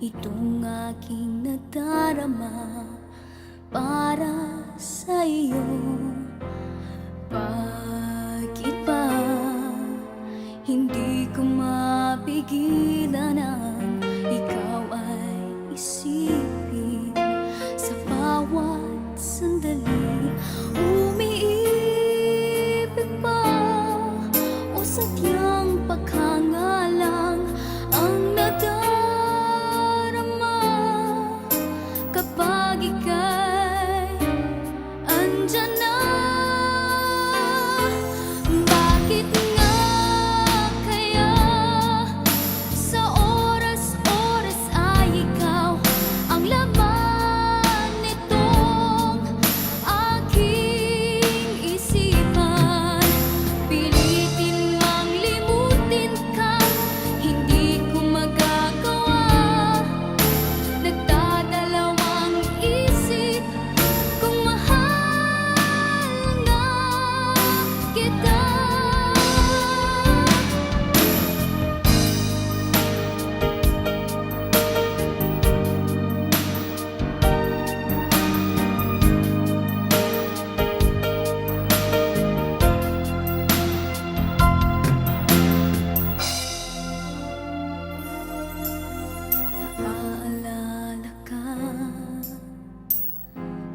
itong aking nadarama para sa iyo. Bakit ba hindi ko mapigilan ang ikaw ay isipin sa bawat sandali? Umiibig ba o sadyang paghangalang ang nadarama kapag ika'y andyan na? Bakit nga kaya sa oras-oras ay ikaw ang laman nitong aking isipan? Pilitin mang limutin ka, hindi ko magagawa. Nagdadalawang isip kung mahal nga kita. Naaalala ka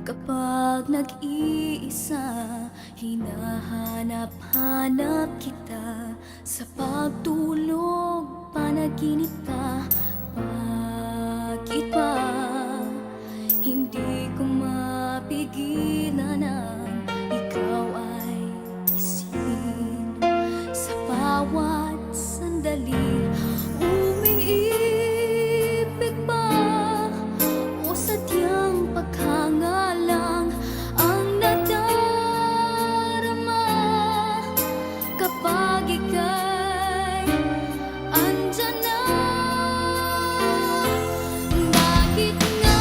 kapag nag-iisa, hinahanap-hanap kita sa pagtulog, panaginip ka. Bakit ba hindi ko mapigilan ang ikaw ay isipin sa bawat sandali? Umiibig ba o sadyang paghangalang ang nadarama kapag ika'y andyan na? Bakit nga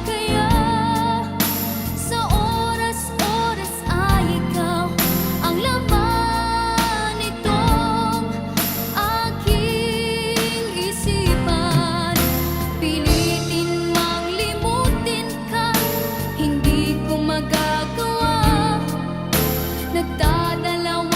kaya sa oras-oras ay ikaw ang laman nitong aking isipan? Pilitin mang limutin ka, hindi ko magagawa. Nagdadalawang